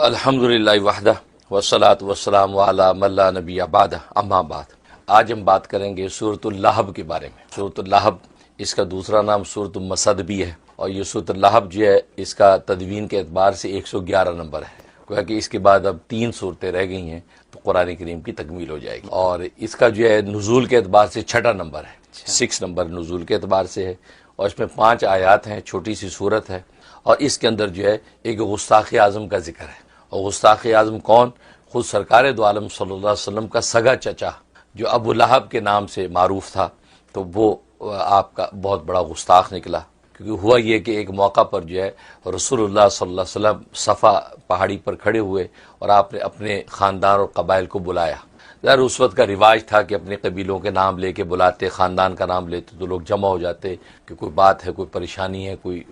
الحمدللہ وحدہ والصلاۃ والسلام علی من لا نبی بعدہ اما بعد۔ آج ہم بات کریں گے سورۃ اللہب کے بارے میں۔ سورۃ اللہب اس کا دوسرا نام سورۃ المسد بھی ہے، اور یہ سورۃ اللہب جو ہے اس کا تدوین کے اعتبار سے 111 نمبر ہے، گویا کہ اس کے بعد اب 3 صورتیں رہ گئی ہیں تو قرآن کریم کی تکمیل ہو جائے گی، اور اس کا جو ہے نزول کے اعتبار سے 6 نمبر ہے، 6 نمبر نزول کے اعتبار سے ہے، اور اس میں 5 آیات ہیں، چھوٹی سی صورت ہے، اور اس کے اندر جو ہے ایک گستاخ اعظم کا ذکر ہے۔ اور گستاخ اعظم کون؟ خود سرکار دو عالم صلی اللہ علیہ وسلم کا سگا چچا جو ابو لہب کے نام سے معروف تھا، تو وہ آپ کا بہت بڑا گستاخ نکلا، کیونکہ ہوا یہ کہ ایک موقع پر جو ہے رسول اللہ صلی اللہ علیہ وسلم صفا پہاڑی پر کھڑے ہوئے اور آپ نے اپنے خاندان اور قبائل کو بلایا۔ ظاہر اس وقت کا رواج تھا کہ اپنے قبیلوں کے نام لے کے بلاتے، خاندان کا نام لیتے تو لوگ جمع ہو جاتے کہ کوئی بات ہے، کوئی پریشانی ہے، کوئی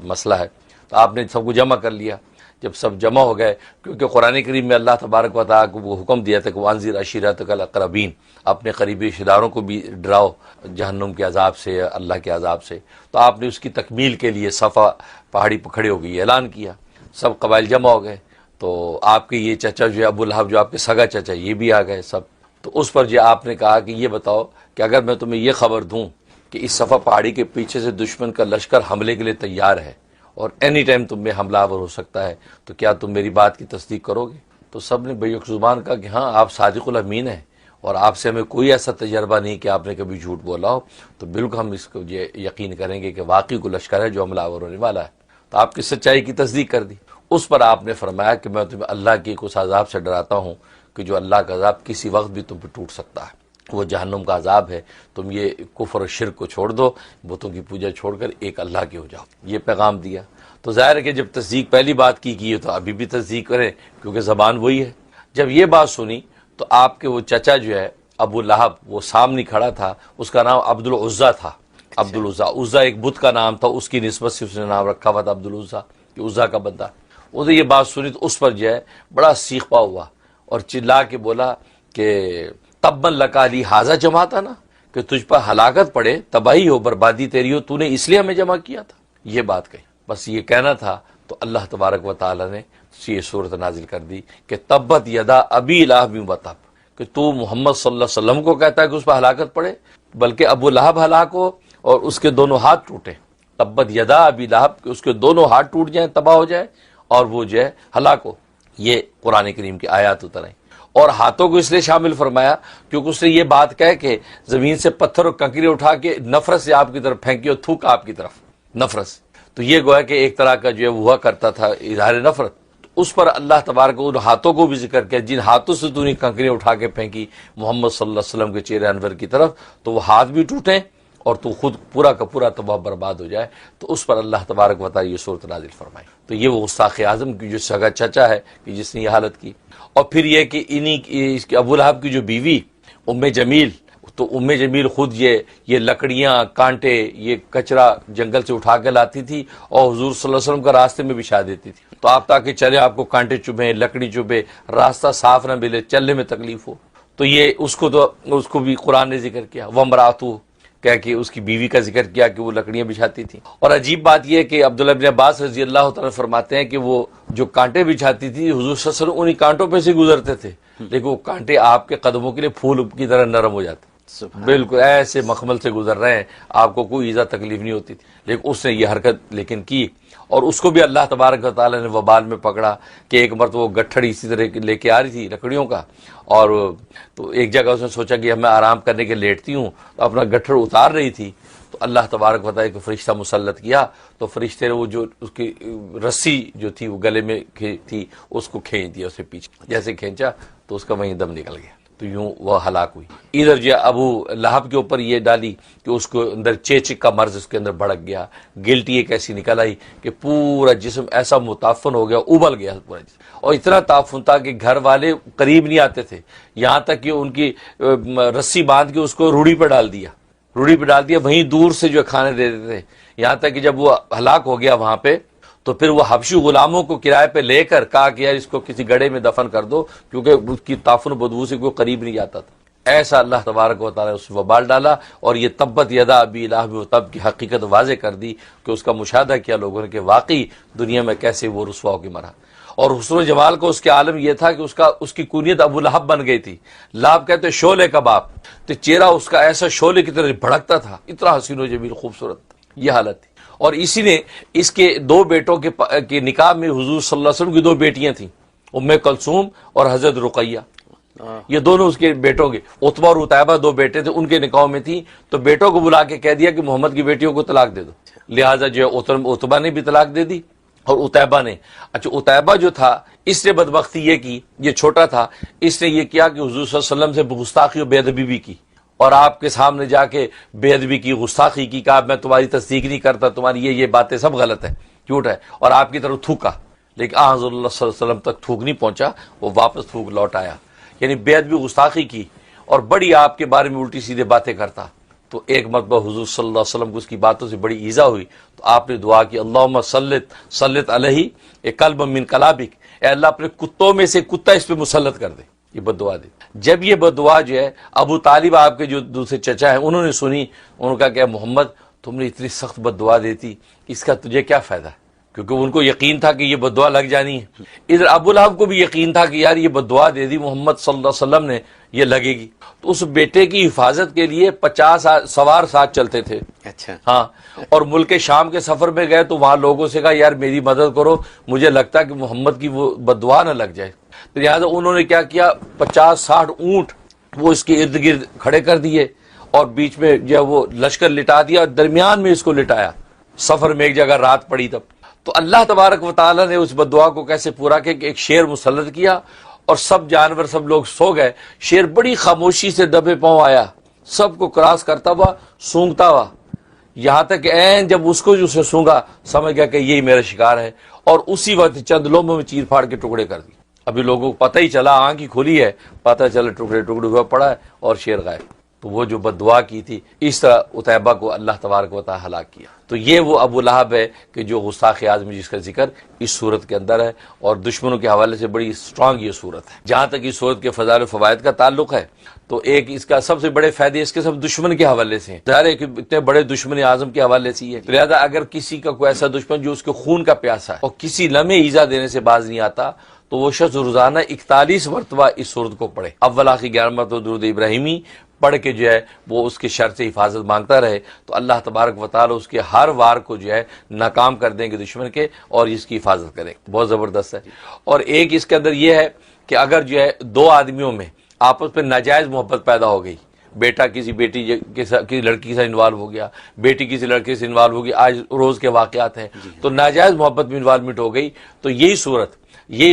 مسئلہ ہے، تو آپ نے سب کو جمع کر لیا۔ جب سب جمع ہو گئے، کیونکہ قرآن کریم میں اللہ تبارک و تعالیٰ کو وہ حکم دیا تھا کہ وانذر عشیرتک الاقربین، اپنے قریبی رشتہ داروں کو بھی ڈراؤ جہنم کے عذاب سے، اللہ کے عذاب سے، تو آپ نے اس کی تکمیل کے لیے صفا پہاڑی پر کھڑے ہو گئے، اعلان کیا، سب قبائل جمع ہو گئے، تو آپ کے یہ چچا جو ہے ابو لہب جو آپ کے سگا چچا، یہ بھی آ گئے سب۔ تو اس پر جو آپ نے کہا کہ یہ بتاؤ کہ اگر میں تمہیں یہ خبر دوں کہ اس صفا پہاڑی کے پیچھے سے دشمن کا لشکر حملے کے لیے تیار ہے اور اینی ٹائم تم میں حملہ آور ہو سکتا ہے، تو کیا تم میری بات کی تصدیق کرو گے؟ تو سب نے بیک زبان کہا کہ ہاں، آپ صادق الامین ہیں اور آپ سے ہمیں کوئی ایسا تجربہ نہیں کہ آپ نے کبھی جھوٹ بولا ہو، تو بالکل ہم اس کو یقین کریں گے کہ واقعی کوئی لشکر ہے جو حملہ آور ہونے والا ہے۔ تو آپ کی سچائی کی تصدیق کر دی۔ اس پر آپ نے فرمایا کہ میں تمہیں اللہ کے اس عذاب سے ڈراتا ہوں کہ جو اللہ کا عذاب کسی وقت بھی تم پہ ٹوٹ سکتا ہے، وہ جہنم کا عذاب ہے۔ تم یہ کفر و شرک کو چھوڑ دو، بتوں کی پوجا چھوڑ کر ایک اللہ کے ہو جاؤ، یہ پیغام دیا۔ تو ظاہر ہے کہ جب تصدیق پہلی بات کی ہے تو ابھی بھی تصدیق کریں، کیونکہ زبان وہی ہے۔ جب یہ بات سنی تو آپ کے وہ چچا جو ہے ابو لہب، وہ سامنے کھڑا تھا، اس کا نام عبد العزیٰ تھا۔ عبد العزیٰ، عزیٰ ایک بت کا نام تھا، اس کی نسبت سے اس نے نام رکھا ہوا تھا عبد العزیٰ، کہ عزیٰ کا بندہ۔ اس نے یہ بات سنی تو اس پر جو ہے بڑا سیخ پا ہوا اور چلا کے بولا کہ تبًا لک علی ھذا جمعتنا، کہ تجھ پر ہلاکت پڑے، تباہی ہو، بربادی تیری ہو، تو نے اس لیے ہمیں جمع کیا تھا۔ یہ بات کہی، بس یہ کہنا تھا تو اللہ تبارک و تعالی نے یہ صورت نازل کر دی کہ تبت یدا ابی لہب وتب، کہ تو محمد صلی اللہ علیہ وسلم کو کہتا ہے کہ اس پر ہلاکت پڑے، بلکہ ابو لہب ہلاک ہو اور اس کے دونوں ہاتھ ٹوٹے۔ تبت یدا ابی لہب، کہ اس کے دونوں ہاتھ ٹوٹ جائیں، تباہ ہو جائے، اور وہ جو ہے ہلاک ہو۔ یہ قرآن کریم کی آیات اتر آئیں، اور ہاتھوں کو اس لیے شامل فرمایا کیونکہ اس نے یہ بات کہہ کہ زمین سے پتھر اور کنکری اٹھا کے نفرت سے آپ کی طرف پھینکی اور تھوک آپ کی طرف، نفرت سے، تو یہ گویا کہ ایک طرح کا جو ہے ہوا کرتا تھا اظہار نفرت۔ تو اس پر اللہ تبارک ان ہاتھوں کو بھی ذکر کیا جن ہاتھوں سے تو نے کنکری اٹھا کے پھینکی محمد صلی اللہ علیہ وسلم کے چہرے انور کی طرف، تو وہ ہاتھ بھی ٹوٹیں اور تو خود پورا کا پورا تباہ برباد ہو جائے، تو اس پر اللہ تبارک و تعالی یہ صورت نازل فرمائی۔ تو یہ وہ گستاخ اعظم کی جو سگا چچا ہے کہ جس نے یہ حالت کی۔ اور پھر یہ کہ اس کے ابو لہب کی جو بیوی ام جمیل، تو ام جمیل خود یہ لکڑیاں، کانٹے، یہ کچرا جنگل سے اٹھا کے لاتی تھی اور حضور صلی اللہ علیہ وسلم کا راستے میں بچھا دیتی تھی، تو آپ تاکہ چلے، آپ کو کانٹے چبھیں، لکڑی چبھے، راستہ صاف نہ ملے، چلنے میں تکلیف ہو، تو یہ اس کو بھی قرآن نے ذکر کیا۔ وامرأتہ، کہہ کہ اس کی بیوی کا ذکر کیا کہ وہ لکڑیاں بچھاتی تھی۔ اور عجیب بات یہ ہے کہ عبداللہ بن عباس رضی اللہ تعالیٰ فرماتے ہیں کہ وہ جو کانٹے بچھاتی تھی حضور صلی اللہ علیہ وسلم انہی کانٹوں پہ سے گزرتے تھے، لیکن وہ کانٹے آپ کے قدموں کے لیے پھول کی طرح نرم ہو جاتے، بالکل ایسے مخمل سے گزر رہے ہیں، آپ کو کوئی ایذا تکلیف نہیں ہوتی تھی، لیکن اس نے یہ حرکت لیکن کی، اور اس کو بھی اللہ تبارک و تعالیٰ نے وبال میں پکڑا کہ ایک مرتبہ وہ گٹھڑ اسی طرح لے کے آ رہی تھی لکڑیوں کا، اور تو ایک جگہ اس نے سوچا کہ میں آرام کرنے کے لیٹتی ہوں، تو اپنا گٹھڑ اتار رہی تھی، تو اللہ تبارک و تعالیٰ کو فرشتہ مسلط کیا، تو فرشتے نے وہ جو اس کی رسی جو تھی وہ گلے میں تھی اس کو کھینچ دیا، اسے پیچھے جیسے کھینچا تو اس کا وہیں دم نکل گیا، تو یوں وہ ہلاک ہوئی۔ ادھر جو ابو لہب کے اوپر یہ ڈالی کہ اس کو اندر چیچک کا مرض اس کے اندر بھڑک گیا، گلٹی ایک ایسی نکل آئی کہ پورا جسم ایسا متعفن ہو گیا، ابل گیا پورا جسم، اور اتنا تعفن تھا کہ گھر والے قریب نہیں آتے تھے، یہاں تک کہ ان کی رسی باندھ کے اس کو روڑی پہ ڈال دیا، وہیں دور سے جو کھانے دے دیتے تھے، یہاں تک کہ جب وہ ہلاک ہو گیا وہاں پہ، تو پھر وہ حبشی غلاموں کو کرائے پہ لے کر کہا کہ یار اس کو کسی گڑھے میں دفن کر دو، کیونکہ اس کی تعفن و بدبو سے کوئی قریب نہیں جاتا تھا۔ ایسا اللہ تبارک و تعالیٰ نے اس وبال ڈالا، اور یہ تبت یدا ابی لہب وتب کی حقیقت واضح کر دی کہ اس کا مشاہدہ کیا لوگوں نے کہ واقعی دنیا میں کیسے وہ رسوا ہو کے مرا۔ اور حسن و جمال کا اس کے عالم یہ تھا کہ اس کی کنیت ابو لہب بن گئی تھی. لہب کہتے شعلے کا باپ. تو چہرہ اس کا ایسا شعلے کی طرح بھڑکتا تھا, اتنا حسین و جمیل خوبصورت تھا. یہ حالت تھی. اور اسی نے اس کے 2 بیٹوں کے نکاح میں حضور صلی اللہ علیہ وسلم کی 2 بیٹیاں تھیں, ام کلثوم اور حضرت رقیہ. یہ دونوں اس کے بیٹوں کے, عتبہ اور عتیبہ 2 بیٹے تھے, ان کے نکاح میں تھی. تو بیٹوں کو بلا کے کہہ دیا کہ محمد کی بیٹیوں کو طلاق دے دو. لہٰذا جو ہے عتبہ نے بھی طلاق دے دی اور عتیبہ نے. اچھا عتیبہ جو تھا اس نے بدبختی یہ کی, یہ چھوٹا تھا, اس نے یہ کیا کہ حضور صلی اللہ علیہ وسلم سے گستاخی اور بے ادبی بھی کی, اور آپ کے سامنے جا کے بے ادبی کی, گستاخی کی, کہا میں تمہاری تصدیق نہیں کرتا, تمہاری یہ باتیں سب غلط ہیں, جھوٹ ہے, اور آپ کی طرف تھوکا. لیکن حضور اللہ صلی اللہ علیہ وسلم تک تھوک نہیں پہنچا, وہ واپس تھوک لوٹ آیا. یعنی بے ادبی گستاخی کی اور بڑی آپ کے بارے میں الٹی سیدھے باتیں کرتا. تو ایک مرتبہ حضور صلی اللہ علیہ وسلم کو اس کی باتوں سے بڑی ایذا ہوئی, تو آپ نے دعا کی اللہم سلط علیہ ایک کلب من کلابک, اے اللہ اپنے کتوں میں سے کتا اس پہ مسلط کر دے. یہ بد دعا دی. جب یہ بد دعا جو ہے ابو طالب آپ کے جو دوسرے چچا ہیں انہوں نے سنی, انہوں نے کہا کہ محمد تم نے اتنی سخت بد دعا دی تھی, اس کا تجھے کیا فائدہ ہے, کیونکہ ان کو یقین تھا کہ یہ بد دعا لگ جانی ہے. ادھر ابو لہب کو بھی یقین تھا کہ یار یہ بد دعا دے دی محمد صلی اللہ علیہ وسلم نے, یہ لگے گی. تو اس بیٹے کی حفاظت کے لیے 50 سوار ساتھ چلتے تھے. اچھا ہاں, اور ملک شام کے سفر میں گئے تو وہاں لوگوں سے کہا یار میری مدد کرو, مجھے لگتا ہے کہ محمد کی وہ بد دعا نہ لگ جائے. تو لہٰذا انہوں نے کیا کیا, 50-60 اونٹ وہ اس کے ارد گرد کھڑے کر دیے, اور بیچ میں جو ہے وہ لشکر لٹا دیا, اور درمیان میں اس کو لٹایا. سفر میں ایک جگہ رات پڑی تب. تو اللہ تبارک و تعالیٰ نے اس بد دعا کو کیسے پورا کیا کہ ایک شیر مسلط کیا, اور سب جانور سب لوگ سو گئے. شیر بڑی خاموشی سے دبے پاؤں آیا, سب کو کراس کرتا ہوا, سونگتا ہوا, یہاں تک کہ این جب اس کو جو سے سونگا سمجھ گیا کہ یہی میرا شکار ہے, اور اسی وقت چند لوموں میں چیر پھاڑ کے ٹکڑے کر دی. ابھی لوگوں کو پتہ ہی چلا, آنکھ ہی کھلی ہے, پتہ چلا ٹکڑے ٹکڑے ہوا پڑا ہے اور شیر غائب. تو وہ جو بد دعا کی تھی اس طرح عتیبہ کو اللہ تبارک و تعالی ہلاک کیا. تو یہ وہ ابو لہب ہے کہ جو غستاخ اعظم جس کا ذکر اس صورت کے اندر ہے, اور دشمنوں کے حوالے سے بڑی اسٹرانگ یہ صورت ہے. جہاں تک اس صورت کے فضائل و فوائد کا تعلق ہے تو ایک اس کا سب سے بڑے فائدے اس کے سب دشمن کے حوالے سے ہیں. ظاہر ہے کہ اتنے بڑے دشمن اعظم کے حوالے سے ہی ہے, لہٰذا اگر کسی کا کوئی ایسا دشمن جو اس کے خون کا پیاسا ہے اور کسی لمحے ایذا دینے سے باز نہیں آتا, تو وہ شخص روزانہ 41 مرتبہ اس صورت کو پڑھے. اول آخر 11 مرتبہ درود ابراہیمی پڑھ کے جو ہے وہ اس کے شر سے حفاظت مانگتا رہے, تو اللہ تبارک و تعالی اس کے ہر وار کو جو ہے ناکام کر دیں گے دشمن کے, اور اس کی حفاظت کریں. بہت زبردست ہے. اور ایک اس کے اندر یہ ہے کہ اگر جو ہے 2 آدمیوں میں آپس میں ناجائز محبت پیدا ہو گئی, بیٹا کسی بیٹی کسی لڑکی سے انوالو ہو گیا, بیٹی کسی لڑکے سے انوالو ہو گئی, آج روز کے واقعات ہیں, تو ناجائز محبت میں انوالومنٹ ہو گئی, تو یہی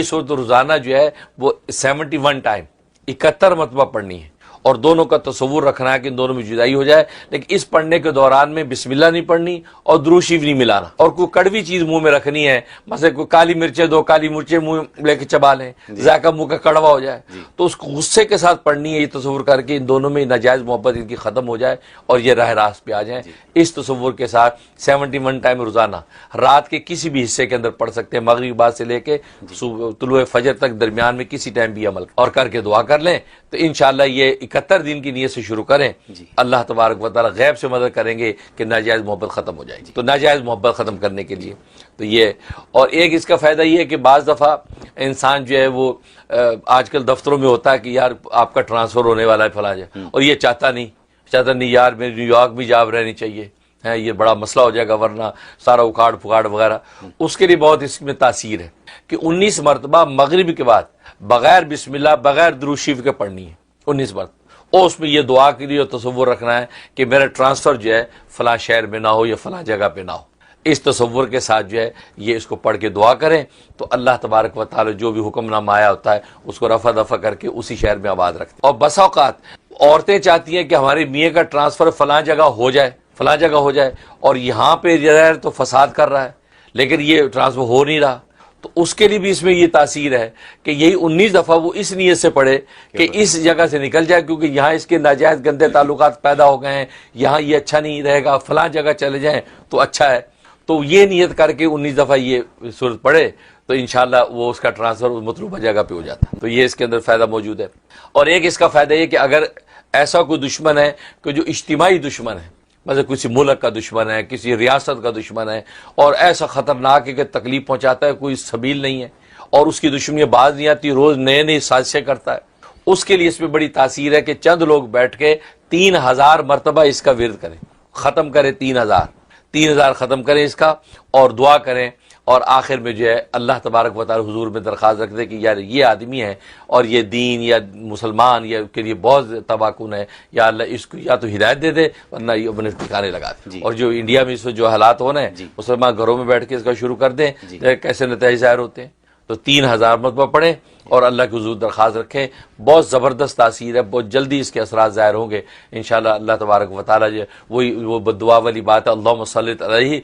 صورت روزانہ جو ہے وہ 71 ٹائم 71 مرتبہ پڑھنی ہے, اور دونوں کا تصور رکھنا ہے کہ ان دونوں میں جدائی ہو جائے. لیکن اس پڑھنے کے دوران میں بسم اللہ نہیں پڑھنی اور درود شریف نہیں ملانا, اور کوئی کڑوی چیز منہ میں رکھنی ہے, مثلا کوئی کالی مرچیں 2 کالی مرچیں منہ لے کے چبا لیں, ذائقہ منہ کا کڑوا ہو جائے, تو اس کو غصے کے ساتھ پڑھنی ہے. یہ تصور کر کے ان دونوں میں ناجائز محبت ان کی ختم ہو جائے اور یہ راہ راست پہ آ جائیں. اس تصور کے ساتھ 71 ٹائم روزانہ رات کے کسی بھی حصے کے اندر پڑھ سکتے ہیں, مغرب بعد سے لے کے طلوع فجر تک, درمیان میں کسی ٹائم بھی عمل اور کر کے دعا کر لیں. تو انشاءاللہ یہ 71 دن کی نیت سے شروع کریں, اللہ تبارک و تعالی غیب سے مدد کریں گے کہ ناجائز محبت ختم ہو جائے گی. تو ناجائز محبت ختم کرنے کے لیے تو یہ, اور ایک اس کا فائدہ یہ ہے کہ بعض دفعہ انسان جو ہے وہ آج کل دفتروں میں ہوتا ہے کہ یار آپ کا ٹرانسفر ہونے والا ہے فلاں جگہ, اور یہ چاہتا نہیں یار میری نیو یارک بھی جاب رہنی چاہیے, یہ بڑا مسئلہ ہو جائے گا ورنہ سارا اکھاڑ پھکاڑ وغیرہ. اس کے لیے بہت اس میں تاثیر ہے کہ 19 مرتبہ مغرب کے بعد بغیر بسم اللہ بغیر درود شریف کے پڑھنی ہے 19 مرتبہ, اور اس میں یہ دعا کے لیے تصور رکھنا ہے کہ میرا ٹرانسفر جو ہے فلاں شہر میں نہ ہو یا فلاں جگہ پہ نہ ہو. اس تصور کے ساتھ جو ہے یہ اس کو پڑھ کے دعا کریں, تو اللہ تبارک و تعالی جو بھی حکم نامہ آیا ہوتا ہے اس کو رفع دفع کر کے اسی شہر میں آباد رکھتے ہیں. اور بسا اوقات عورتیں چاہتی ہیں کہ ہمارے میاں کا ٹرانسفر فلاں جگہ ہو جائے, اور یہاں پہ جو ہے تو فساد کر رہا ہے لیکن یہ ٹرانسفر ہو نہیں رہا, تو اس کے لیے بھی اس میں یہ تاثیر ہے کہ یہی 19 دفعہ وہ اس نیت سے پڑھے کہ اس جگہ سے نکل جائے, کیونکہ یہاں اس کے ناجائز گندے تعلقات پیدا ہو گئے ہیں, یہاں یہ اچھا نہیں رہے گا, فلاں جگہ چلے جائیں تو اچھا ہے. تو یہ نیت کر کے 19 دفعہ یہ صورت پڑھے تو انشاءاللہ وہ اس کا ٹرانسفر مطلوبہ جگہ پہ ہو جاتا ہے. تو یہ اس کے اندر فائدہ موجود ہے. اور ایک اس کا فائدہ یہ کہ اگر ایسا کوئی دشمن ہے کہ جو اجتماعی دشمن ہے, مثلا کسی ملک کا دشمن ہے, کسی ریاست کا دشمن ہے, اور ایسا خطرناک ہے کہ تکلیف پہنچاتا ہے, کوئی سبیل نہیں ہے, اور اس کی دشمنی باز نہیں آتی، روز نئے نئی سازشیں کرتا ہے، اس کے لیے اس میں بڑی تاثیر ہے کہ چند لوگ بیٹھ کے 3000 مرتبہ اس کا ورد کریں، ختم کریں 3000 ختم کریں اس کا، اور دعا کریں، اور آخر میں جو ہے اللہ تبارک و تعالی حضور میں درخواست رکھ دے کہ یار یہ آدمی ہے اور یہ دین یا مسلمان یا کے لیے بہت تباہ کن ہے، یا اللہ اس کو یا تو ہدایت دے دے ورنہ یہ اپنے ٹھکانے لگا دے۔ اور جو انڈیا میں اس وقت جو حالات ہونے ہیں، مسلمان گھروں میں بیٹھ کے اس کا شروع کر دیں، کیسے نتائج ظاہر ہوتے ہیں۔ تو 3000 مرتبہ پڑھیں اور اللہ کے حضور درخواست رکھیں، بہت زبردست تاثیر ہے، بہت جلدی اس کے اثرات ظاہر ہوں گے انشاءاللہ۔ اللہ تبارک و تعالیٰ جو وہ دعا والی بات ہے، اللہم سلط علیہ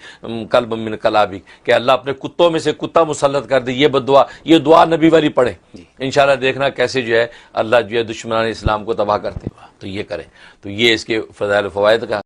قلب من قلابک، کہ اللہ اپنے کتوں میں سے کتا مسلط کر دے، یہ بدعا، یہ دعا نبی والی پڑھیں انشاءاللہ، دیکھنا کیسے جو ہے اللہ جو ہے دشمنان اسلام کو تباہ کرتے۔ تو یہ کریں، تو یہ اس کے فضائل و فوائد کا